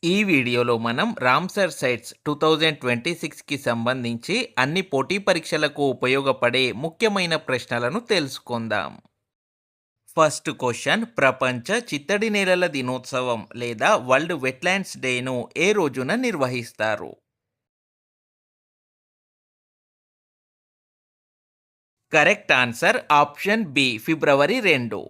ఈ వీడియోలో మనం రామ్సర్ సైట్స్ 2026కి సంబంధించి అన్ని పోటీ పరీక్షలకు ఉపయోగపడే ముఖ్యమైన ప్రశ్నలను తెలుసుకుందాం. ఫస్ట్ క్వశ్చన్, ప్రపంచ చిత్తడి నేలల దినోత్సవం లేదా వరల్డ్ వెట్లాండ్స్ డేను ఏ రోజున నిర్వహిస్తారు? కరెక్ట్ ఆన్సర్ ఆప్షన్ బి, ఫిబ్రవరి 2.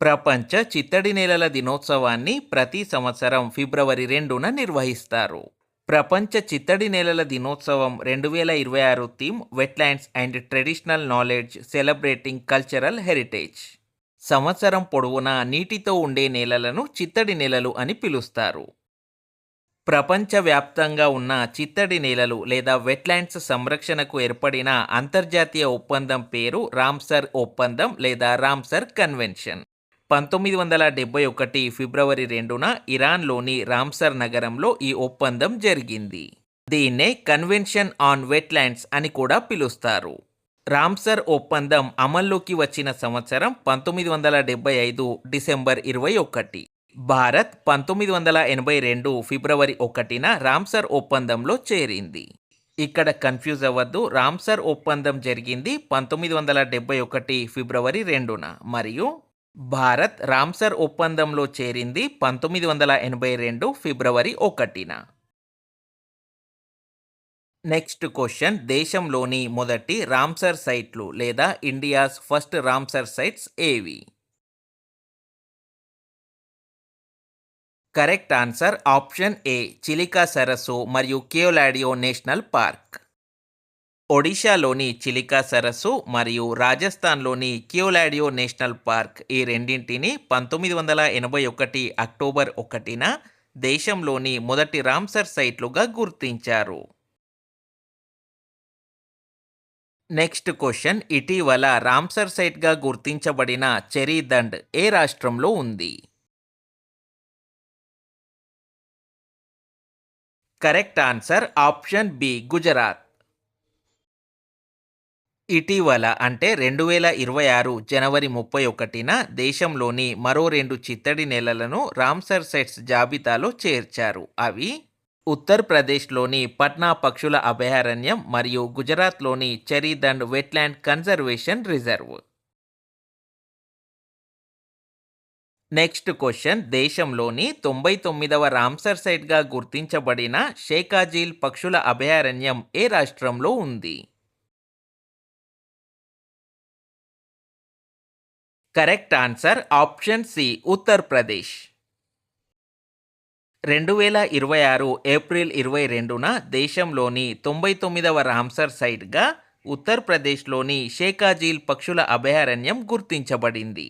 ప్రపంచ చిత్తడి నేలల దినోత్సవాన్ని ప్రతి సంవత్సరం ఫిబ్రవరి 2న నిర్వహిస్తారు. ప్రపంచ చిత్తడి నేలల దినోత్సవం 2026 theme wetlands and traditional knowledge celebrating cultural heritage. సంవత్సరం పొడవునా నీటితో ఉండే నేలలను చిత్తడి నేలలు అని పిలుస్తారు. ప్రపంచవ్యాప్తంగా ఉన్న చిత్తడి నేలలు లేదా వెట్లాండ్స్ సంరక్షణకు ఏర్పడిన అంతర్జాతీయ ఒప్పందం పేరు రామ్సర్ ఒప్పందం లేదా రామ్సర్ కన్వెన్షన్. 1971 ఫిబ్రవరి 2న ఇరాన్లోని రామ్సర్ నగరంలో ఈ ఒప్పందం జరిగింది. దీన్నే కన్వెన్షన్ ఆన్ వెట్లాండ్స్ అని కూడా పిలుస్తారు. రామ్సర్ ఒప్పందం అమల్లోకి వచ్చిన సంవత్సరం 1975 డిసెంబర్ 21. భారత్ 1982 ఫిబ్రవరి 1న రామ్సర్ ఒప్పందంలో చేరింది. ఇక్కడ కన్ఫ్యూజ్ అవ్వద్దు, రామ్సర్ ఒప్పందం జరిగింది 1971 ఫిబ్రవరి 2న మరియు భారత్ రామ్సర్ ఒప్పందంలో చేరింది 1982 ఫిబ్రవరి 1న. నెక్స్ట్ క్వశ్చన్, దేశంలోని మొదటి రామ్సర్ సైట్లు లేదా ఇండియాస్ ఫస్ట్ రామ్సర్ సైట్స్ ఏవి? Correct answer option A, Chilika సరస్సు మరియు కేయోలాడియో నేషనల్ పార్క్. ఒడిషాలోని చిలికా సరస్సు మరియు రాజస్థాన్లోని కియోలాడియో నేషనల్ పార్క్ ఈ రెండింటిని 1981 అక్టోబర్ 1న దేశంలోని మొదటి రామ్సర్ సైట్లుగా గుర్తించారు. నెక్స్ట్ క్వశ్చన్, ఇటీవల రామ్సర్ సైట్గా గుర్తించబడిన చెరీదండ్ ఏ రాష్ట్రంలో ఉంది? Correct answer option B, Gujarat. ఇటీవల అంటే 2026 జనవరి 31న దేశంలోని మరో 2 చిత్తడి నేలలను రామ్సర్ సైట్స్ జాబితాలో చేర్చారు. అవి ఉత్తరప్రదేశ్లోని పట్నా పక్షుల అభయారణ్యం మరియు గుజరాత్లోని Chharidhand wetland conservation reserve. Next question, దేశంలోని 99వ రామ్సర్ సైట్గా గుర్తించబడిన షేకాజీల్ పక్షుల అభయారణ్యం ఏ రాష్ట్రంలో ఉంది? Correct answer option C, Uttar Pradesh. 2026 April 22న దేశంలోని 99వ రామ్సర్ సైట్గా ఉత్తరప్రదేశ్లోని షేకాజీల్ పక్షుల అభయారణ్యం గుర్తించబడింది.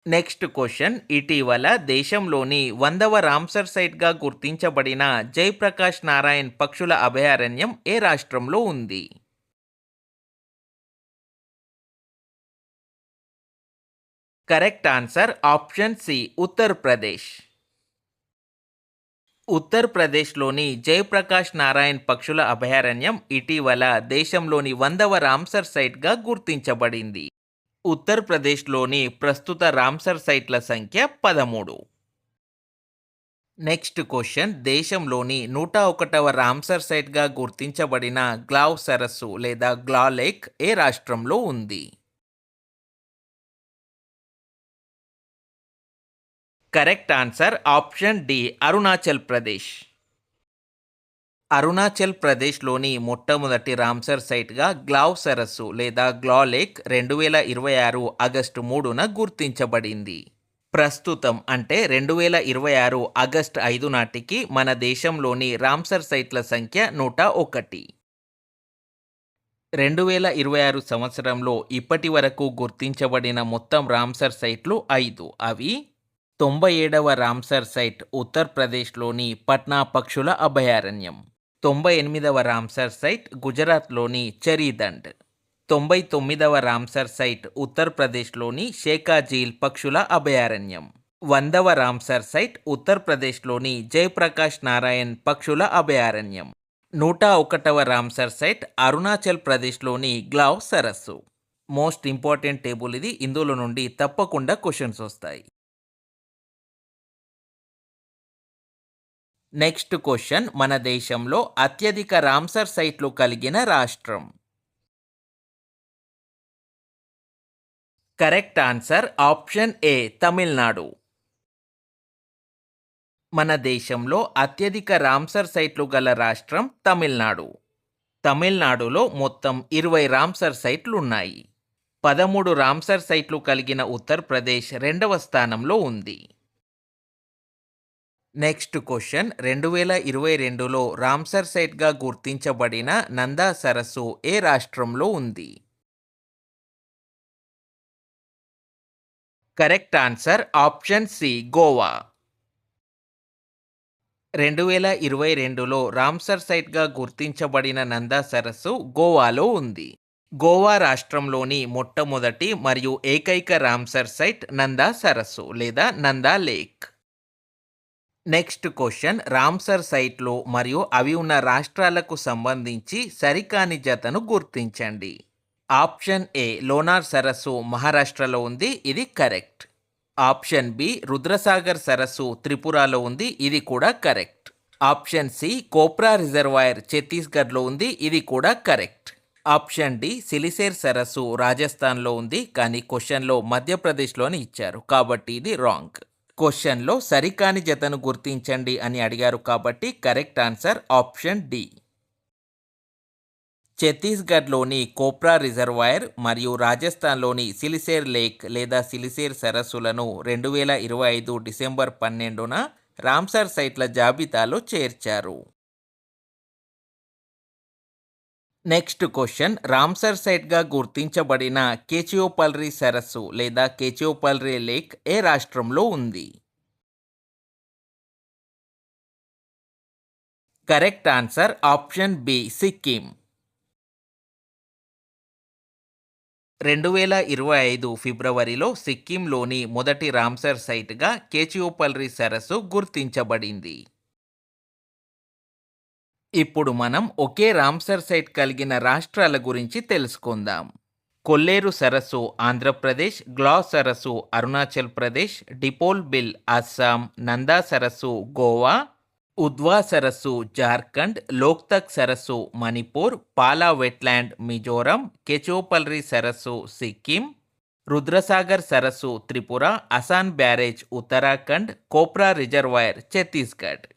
నెక్స్ట్ క్వశ్చన్, ఇటీవల దేశంలోని 100వ రామ్సర్ సైట్గా గుర్తించబడిన జయప్రకాష్ నారాయణ్ పక్షుల అభయారణ్యం ఏ రాష్ట్రంలో ఉంది? Correct answer option C, Uttar Pradesh. ఉత్తరప్రదేశ్లోని జయప్రకాష్ నారాయణ్ పక్షుల అభయారణ్యం ఇటీవల దేశంలోని 100వ రామ్సర్ సైట్గా గుర్తించబడింది. ఉత్తరప్రదేశ్లోని ప్రస్తుత రామ్సర్ సైట్ల సంఖ్య 13. నెక్స్ట్ క్వశ్చన్, దేశంలోని 101వ రామ్సర్ సైట్గా గుర్తించబడిన గ్లావ్ సరస్సు లేదా గ్లా లేక్ ఏ రాష్ట్రంలో ఉంది? Correct answer option D, Arunachal Pradesh. Arunachal ప్రదేశ్లోని మొట్టమొదటి రామ్సర్ సైట్గా గ్లావ్ సరస్సు లేదా గ్లా లేక్ 2026 ఆగస్టు 3న గుర్తించబడింది. ప్రస్తుతం అంటే 2026 ఆగస్టు 5 నాటికి మన దేశంలోని రామ్సర్ సైట్ల సంఖ్య 101. 2026 సంవత్సరంలో ఇప్పటి వరకు గుర్తించబడిన మొత్తం రామ్సర్ సైట్లు 5. అవి 97వ రామ్సర్ సైట్ ఉత్తరప్రదేశ్లోని పట్నా పక్షుల అభయారణ్యం, 98వ రామ్సర్ సైట్ గుజరాత్లోని చెరీదండ్, 99వ రామ్సర్ సైట్ ఉత్తరప్రదేశ్లోని షేకాజీల్ పక్షుల అభయారణ్యం, 100వ రామ్సర్ సైట్ ఉత్తరప్రదేశ్లోని జయప్రకాష్ నారాయణ్ పక్షుల అభయారణ్యం, 101వ రామ్సర్ సైట్ అరుణాచల్ ప్రదేశ్లోని గ్లావ్ సరస్సు. మోస్ట్ ఇంపార్టెంట్ టేబుల్ ఇది, ఇందులో నుండి తప్పకుండా క్వశ్చన్స్ వస్తాయి. నెక్స్ట్ క్వశ్చన్, మన దేశంలో అత్యధిక రామ్సర్ సైట్లు కలిగిన రాష్ట్రం. Correct answer option A Tamil Nadu. మన దేశంలో అత్యధిక రామ్సర్ సైట్లు గల రాష్ట్రం తమిళనాడు. తమిళనాడులో మొత్తం 20 రామ్సర్ సైట్లు ఉన్నాయి. 13 రామ్సర్ సైట్లు కలిగిన ఉత్తరప్రదేశ్ రెండవ స్థానంలో ఉంది. నెక్స్ట్ క్వశ్చన్, 2022లో రామ్సర్ సైట్గా గుర్తించబడిన నందా సరస్సు ఏ రాష్ట్రంలో ఉంది? Correct answer option C Goa. 2022లో రామ్సర్ సైట్గా గుర్తించబడిన నందా సరస్సు గోవాలో ఉంది. గోవా రాష్ట్రంలోని మొట్టమొదటి మరియు ఏకైక రామ్సర్ సైట్ నందా సరస్సు లేదా Nanda lake. Next question, Ramsar సైట్లు మరియు అవి ఉన్న రాష్ట్రాలకు సంబంధించి సరికాని జతను గుర్తించండి. ఆప్షన్ ఏ లోనార్ సరస్సు మహారాష్ట్రలో ఉంది, ఇది కరెక్ట్. ఆప్షన్ బి రుద్రసాగర్ సరస్సు త్రిపురలో ఉంది, ఇది కూడా correct. Option C khopra reservoir ఛత్తీస్గఢ్లో ఉంది, ఇది కూడా కరెక్ట్. ఆప్షన్ డి సిలిసేర్ సరస్సు రాజస్థాన్లో ఉంది, కానీ క్వశ్చన్లో మధ్యప్రదేశ్లోని ఇచ్చారు కాబట్టి ఇది రాంగ్. క్వశ్చన్లో సరికాని జతను గుర్తించండి అని అడిగారు కాబట్టి కరెక్ట్ ఆన్సర్ ఆప్షన్ డి. ఛత్తీస్గఢ్లోని కోప్రా రిజర్వాయర్ మరియు రాజస్థాన్లోని సిలిసేర్ లేక్ లేదా సిలిసేర్ సరస్సులను 2025 డిసెంబర్ 12న రామ్సర్ సైట్ల జాబితాలో చేర్చారు. నెక్స్ట్ క్వశ్చన్, రామ్సర్ సైట్గా గుర్తించబడిన కేచియోపల్రి సరస్సు లేదా కేచియోపల్రి లేక్ ఏ రాష్ట్రంలో ఉంది? Correct answer option B Sikkim. 2025 ఫిబ్రవరిలో సిక్కింలోని మొదటి రామ్సర్ సైట్గా కేచియోపల్రి సరస్సు గుర్తించబడింది. ఇప్పుడు మనం ఒకే రామ్సర్ సైట్ కలిగిన రాష్ట్రాల గురించి తెలుసుకుందాం. కొల్లేరు సరస్సు ఆంధ్రప్రదేశ్, గ్లా సరస్సు అరుణాచల్ ప్రదేశ్, డిపోల్ బిల్ అస్సాం, నందా సరస్సు గోవా, ఉద్వా సరస్సు జార్ఖండ్, లోక్తక్ సరస్సు మణిపూర్, పాలా వెట్లాండ్ మిజోరం, కెచోపల్రి సరస్సు సిక్కిం, రుద్రసాగర్ సరస్సు త్రిపుర, అసాన్ బ్యారేజ్ ఉత్తరాఖండ్, కోప్రా రిజర్వాయర్ ఛత్తీస్గఢ్.